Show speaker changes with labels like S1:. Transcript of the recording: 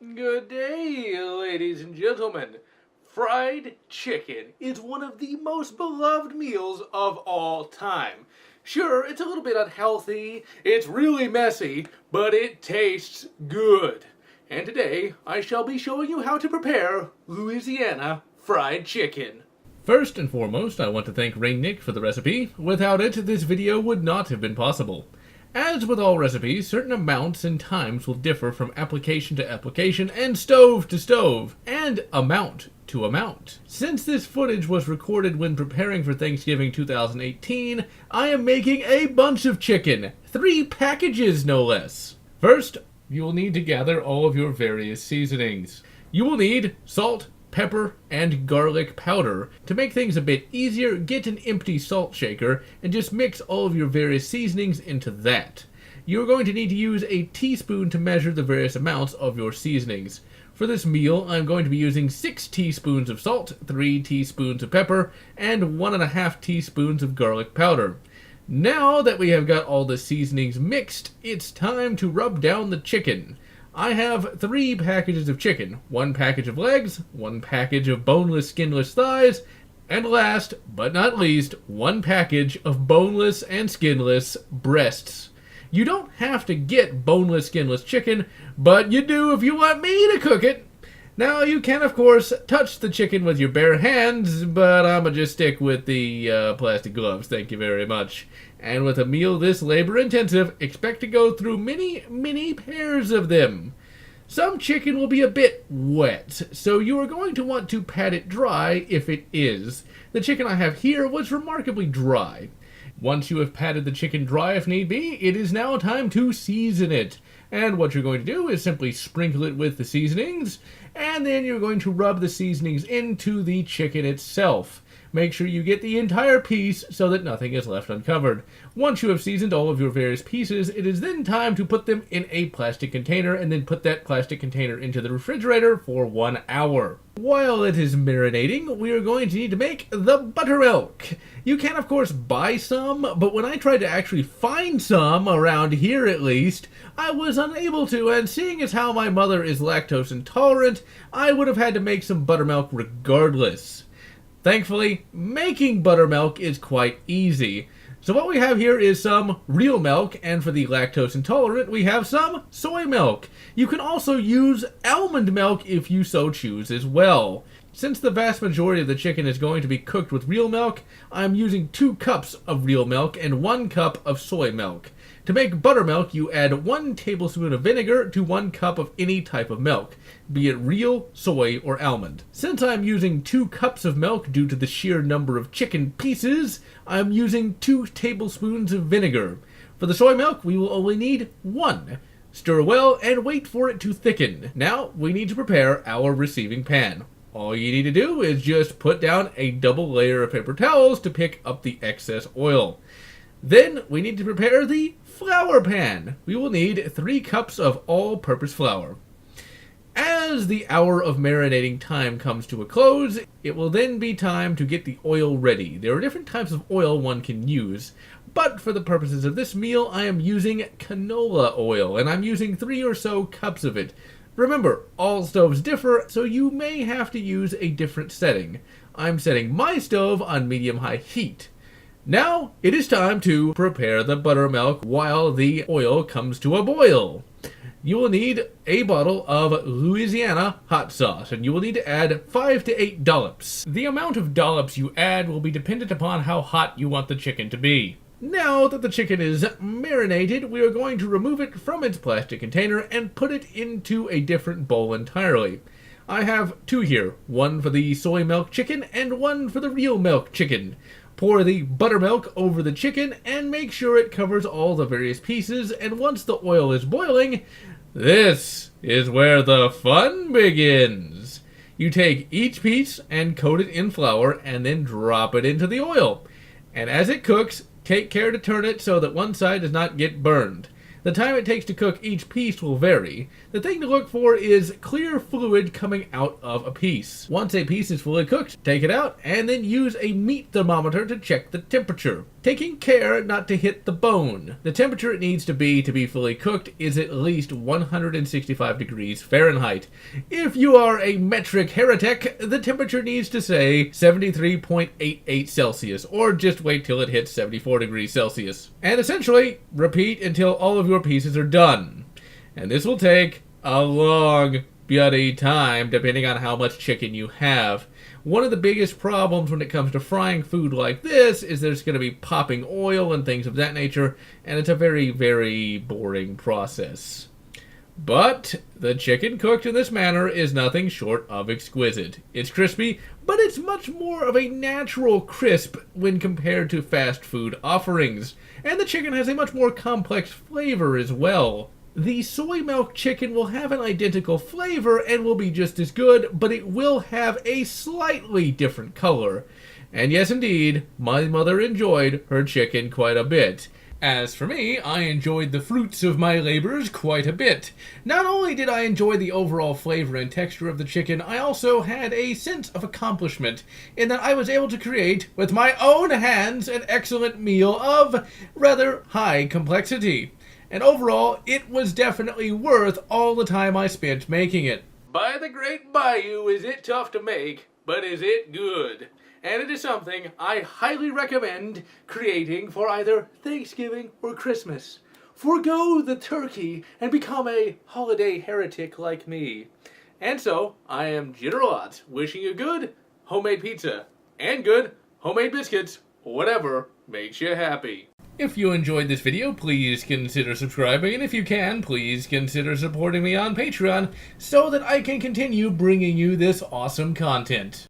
S1: Good day, ladies and gentlemen. Fried chicken is one of the most beloved meals of all time. Sure, it's a little bit unhealthy, it's really messy, but it tastes good. And today, I shall be showing you how to prepare Louisiana fried chicken.
S2: First and foremost, I want to thank Rain Nick for the recipe. Without it, this video would not have been possible. As with all recipes, certain amounts and times will differ from application to application and stove to stove, and amount to amount. Since this footage was recorded when preparing for Thanksgiving 2018, I am making a bunch of chicken. 3 packages, no less. First, you will need to gather all of your various seasonings. You will need salt, pepper, and garlic powder. To make things a bit easier, get an empty salt shaker and just mix all of your various seasonings into that. You're going to need to use a teaspoon to measure the various amounts of your seasonings. For this meal, I'm going to be using 6 teaspoons of salt, 3 teaspoons of pepper, and 1.5 teaspoons of garlic powder. Now that we have got all the seasonings mixed, it's time to rub down the chicken. I have 3 packages of chicken, 1 package of legs, 1 package of boneless, skinless thighs, and last but not least, 1 package of boneless and skinless breasts. You don't have to get boneless, skinless chicken, but you do if you want me to cook it. Now, you can, of course, touch the chicken with your bare hands, but I'ma just stick with the plastic gloves, thank you very much. And with a meal this labor-intensive, expect to go through many pairs of them. Some chicken will be a bit wet, so you are going to want to pat it dry if it is. The chicken I have here was remarkably dry. Once you have patted the chicken dry if need be, it is now time to season it. And what you're going to do is simply sprinkle it with the seasonings, and then you're going to rub the seasonings into the chicken itself. Make sure you get the entire piece so that nothing is left uncovered. Once you have seasoned all of your various pieces, it is then time to put them in a plastic container and then put that plastic container into the refrigerator for 1 hour. While it is marinating, we are going to need to make the buttermilk. You can, of course, buy some, but when I tried to actually find some, around here at least, I was unable to, and seeing as how my mother is lactose intolerant, I would have had to make some buttermilk regardless. Thankfully, making buttermilk is quite easy. So what we have here is some real milk, and for the lactose intolerant, we have some soy milk. You can also use almond milk if you so choose as well. Since the vast majority of the chicken is going to be cooked with real milk, I'm using 2 cups of real milk and 1 cup of soy milk. To make buttermilk, you add 1 tablespoon of vinegar to 1 cup of any type of milk, be it real, soy, or almond. Since I'm using 2 cups of milk due to the sheer number of chicken pieces, I'm using 2 tablespoons of vinegar. For the soy milk, we will only need 1. Stir well and wait for it to thicken. Now, we need to prepare our receiving pan. All you need to do is just put down a double layer of paper towels to pick up the excess oil. Then we need to prepare the flour pan. We will need 3 cups of all-purpose flour. As the hour of marinating time comes to a close, it will then be time to get the oil ready. There are different types of oil one can use, but for the purposes of this meal, I am using canola oil, and I'm using 3 or so cups of it. Remember, all stoves differ, so you may have to use a different setting. I'm setting my stove on medium-high heat. Now, it is time to prepare the buttermilk while the oil comes to a boil. You will need a bottle of Louisiana hot sauce, and you will need to add 5 to 8 dollops. The amount of dollops you add will be dependent upon how hot you want the chicken to be. Now that the chicken is marinated, we are going to remove it from its plastic container and put it into a different bowl entirely. I have 2 here, 1 for the soy milk chicken and 1 for the real milk chicken. Pour the buttermilk over the chicken and make sure it covers all the various pieces, and once the oil is boiling, this is where the fun begins. You take each piece and coat it in flour and then drop it into the oil. And as it cooks, take care to turn it so that one side does not get burned. The time it takes to cook each piece will vary. The thing to look for is clear fluid coming out of a piece. Once a piece is fully cooked, take it out and then use a meat thermometer to check the temperature, taking care not to hit the bone. The temperature it needs to be fully cooked is at least 165 degrees Fahrenheit. If you are a metric heretic, the temperature needs to say 73.88 Celsius, or just wait till it hits 74 degrees Celsius. And essentially, repeat until all of your pieces are done. And this will take a long bloody time depending on how much chicken you have. One of the biggest problems when it comes to frying food like this is there's going to be popping oil and things of that nature, and it's a very, very boring process. But the chicken cooked in this manner is nothing short of exquisite. It's crispy, but it's much more of a natural crisp when compared to fast food offerings. And the chicken has a much more complex flavor as well. The soy milk chicken will have an identical flavor and will be just as good, but it will have a slightly different color. And yes, indeed, my mother enjoyed her chicken quite a bit. As for me, I enjoyed the fruits of my labors quite a bit. Not only did I enjoy the overall flavor and texture of the chicken, I also had a sense of accomplishment in that I was able to create, with my own hands, an excellent meal of rather high complexity. And overall, it was definitely worth all the time I spent making it.
S1: By the great bayou, is it tough to make, but is it good? And it is something I highly recommend creating for either Thanksgiving or Christmas. Forgo the turkey and become a holiday heretic like me. And so, I am Generallotz, wishing you good homemade pizza and good homemade biscuits, whatever makes you happy.
S2: If you enjoyed this video, please consider subscribing, and if you can, please consider supporting me on Patreon so that I can continue bringing you this awesome content.